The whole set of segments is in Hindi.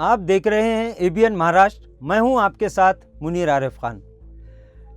आप देख रहे हैं एबीएन महाराष्ट्र। मैं हूं आपके साथ मुनीर आरिफ खान।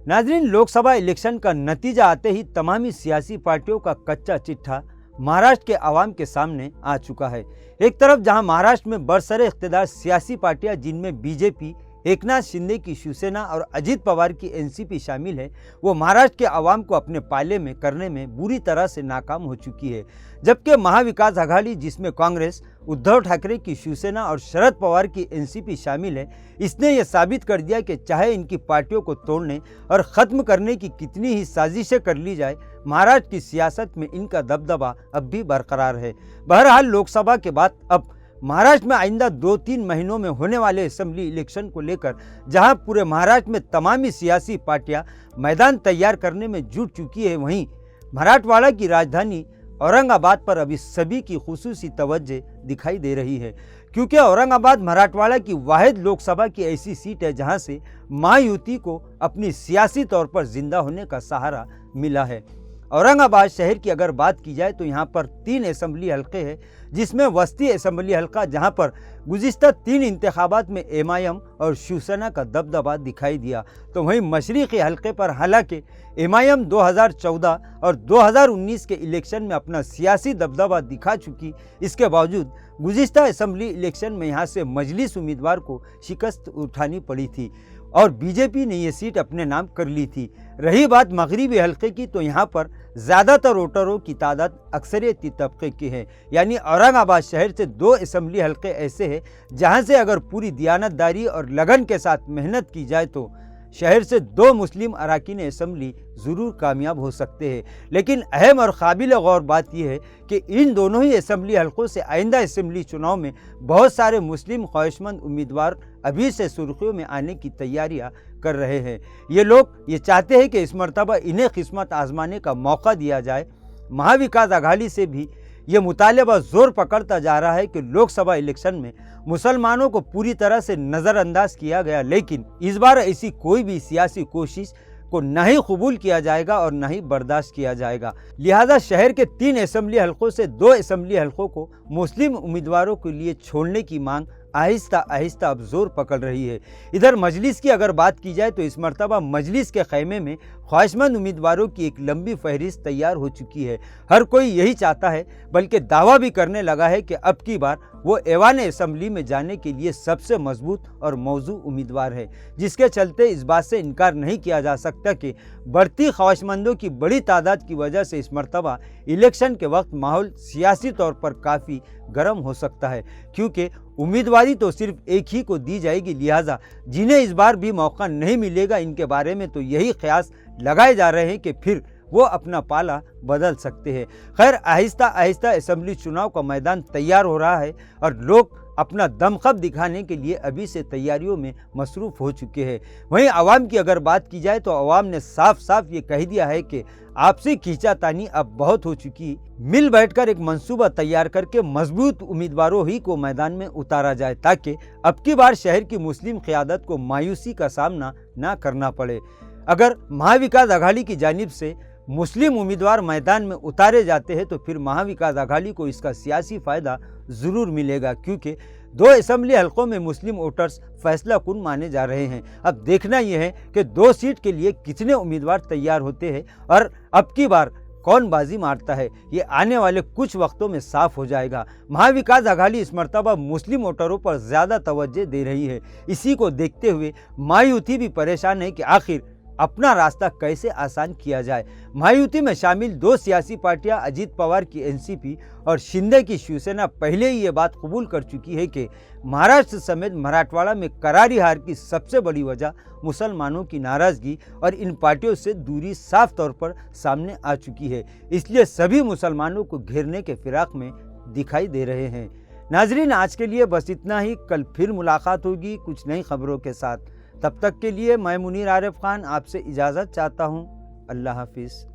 नाजरीन, लोकसभा इलेक्शन का नतीजा आते ही तमामी सियासी पार्टियों का कच्चा चिट्ठा महाराष्ट्र के आवाम के सामने आ चुका है। एक तरफ जहां महाराष्ट्र में बरसरे इख्तिदार सियासी पार्टियां जिनमें बीजेपी, एकनाथ शिंदे की शिवसेना और अजित पवार की एनसीपी शामिल है, वो महाराष्ट्र के आवाम को अपने पाले में करने में बुरी तरह से नाकाम हो चुकी है। जबकि महाविकास आघाड़ी, जिसमें कांग्रेस, उद्धव ठाकरे की शिवसेना और शरद पवार की एनसीपी शामिल है, इसने ये साबित कर दिया कि चाहे इनकी पार्टियों को तोड़ने और ख़त्म करने की कितनी ही साजिशें कर ली जाए, महाराष्ट्र की सियासत में इनका दबदबा अब भी बरकरार है। बहरहाल, लोकसभा के बाद अब महाराष्ट्र में आइंदा 2-3 महीनों में होने वाले असेंबली इलेक्शन को लेकर जहां पूरे महाराष्ट्र में तमामी सियासी पार्टियां मैदान तैयार करने में जुट चुकी है, वहीं मराठवाड़ा की राजधानी औरंगाबाद पर अभी सभी की खुसूसी तवज्जो दिखाई दे रही है, क्योंकि औरंगाबाद मराठवाड़ा की वाहिद लोकसभा की ऐसी सीट है जहां से महायुति को अपनी सियासी तौर पर जिंदा होने का सहारा मिला है। औरंगाबाद शहर की अगर बात की जाए तो यहाँ पर 3 असेंबली हलके हैं, जिसमें वस्ती असेंबली हलका, जहाँ पर गुज़िश्ता 3 इंतखाबात में एमआईएम और शिवसेना का दबदबा दिखाई दिया, तो वहीं मशरिक़ी हलके पर हालांकि एमआईएम 2014 और 2019 के इलेक्शन में अपना सियासी दबदबा दिखा चुकी, इसके बावजूद गुज़िश्ता असेंबली इलेक्शन में यहाँ से मजलिस उम्मीदवार को शिकस्त उठानी पड़ी थी और बीजेपी ने ये सीट अपने नाम कर ली थी। रही बात मगरिबी हलके की, तो यहाँ पर ज़्यादातर वोटरों की तादाद अक्सरियती तबके की है, यानी औरंगाबाद शहर से 2 असेंबली हलके ऐसे हैं जहाँ से अगर पूरी दियानतदारी और लगन के साथ मेहनत की जाए तो शहर से 2 मुस्लिम अराकीन असेंबली ज़रूर कामयाब हो सकते हैं। लेकिन अहम और काबिल गौर बात यह है कि इन दोनों ही असेंबली हलकों से आइंदा असेंबली चुनाव में बहुत सारे मुस्लिम ख्वाहिशमंद उम्मीदवार अभी से सुर्खियों में आने की तैयारियां कर रहे हैं। ये लोग ये चाहते हैं कि इस मरतबा इन्हें किस्मत आजमाने का मौका दिया जाए। महाविकास आघाड़ी से भी ये मुतालबा जोर पकड़ता जा रहा है कि लोकसभा इलेक्शन में मुसलमानों को पूरी तरह से नज़रअंदाज किया गया, लेकिन इस बार ऐसी कोई भी सियासी कोशिश को न ही कबूल किया जाएगा और न ही बर्दाश्त किया जाएगा। लिहाजा शहर के 3 असेंबली हलकों से 2 असेंबली हलकों को मुस्लिम उम्मीदवारों के लिए छोड़ने की मांग आहिस्ता आहिस्ता अब जोर पकड़ रही है। इधर मजलिस की अगर बात की जाए तो इस मरतबा मजलिस के खैमे में ख्वाहिशमंद उम्मीदवारों की एक लंबी फहरिस्त तैयार हो चुकी है। हर कोई यही चाहता है, बल्कि दावा भी करने लगा है कि अब की बार वो ऐवान असेंबली में जाने के लिए सबसे मजबूत और मौजू उम्मीदवार है, जिसके चलते इस बात से इनकार नहीं किया जा सकता कि बढ़ती ख्वाहिशमंदों की बड़ी तादाद की वजह से इस मरतबा इलेक्शन के वक्त माहौल सियासी तौर पर काफ़ी गर्म हो सकता है, क्योंकि उम्मीदवारी तो सिर्फ एक ही को दी जाएगी। लिहाजा जिन्हें इस बार भी मौका नहीं मिलेगा, इनके बारे में तो यही क़यास लगाए जा रहे हैं कि फिर वो अपना पाला बदल सकते हैं। खैर, आहिस्ता आहिस्ता असेंबली चुनाव का मैदान तैयार हो रहा है और लोग अपना दमखम दिखाने के लिए अभी से तैयारियों में मसरूफ़ हो चुके हैं। वहीं आवाम की अगर बात की जाए तो आवाम ने साफ साफ ये कह दिया है कि आपसी खींचातानी अब बहुत हो चुकी, मिल बैठकर एक मंसूबा तैयार करके मजबूत उम्मीदवारों ही को मैदान में उतारा जाए, ताकि अब की बार शहर की मुस्लिम क़यादत को मायूसी का सामना ना करना पड़े। अगर महाविकास आघाड़ी की जानिब से मुस्लिम उम्मीदवार मैदान में उतारे जाते हैं तो फिर महाविकास आघाड़ी को इसका सियासी फ़ायदा ज़रूर मिलेगा, क्योंकि 2 असेंबली हलकों में मुस्लिम वोटर्स फैसला कुन माने जा रहे हैं। अब देखना यह है कि 2 सीट के लिए कितने उम्मीदवार तैयार होते हैं और अब की बार कौन बाजी मारता है, ये आने वाले कुछ वक्तों में साफ हो जाएगा। महाविकास आघाड़ी इस मरतबा मुस्लिम वोटरों पर ज़्यादा तवज्जो दे रही है। इसी को देखते हुए महायुति भी परेशान है कि आखिर अपना रास्ता कैसे आसान किया जाए। महायुति में शामिल 2 सियासी पार्टियां अजित पवार की एनसीपी और शिंदे की शिवसेना पहले ही ये बात कबूल कर चुकी है कि महाराष्ट्र समेत मराठवाड़ा में करारी हार की सबसे बड़ी वजह मुसलमानों की नाराज़गी और इन पार्टियों से दूरी साफ तौर पर सामने आ चुकी है। इसलिए सभी मुसलमानों को घेरने के फिराक में दिखाई दे रहे हैं। नाजरीन, आज के लिए बस इतना ही। कल फिर मुलाकात होगी कुछ नई खबरों के साथ। तब तक के लिए मैं मुनीर आरिफ खान आपसे इजाज़त चाहता हूँ। अल्लाह हाफिज़।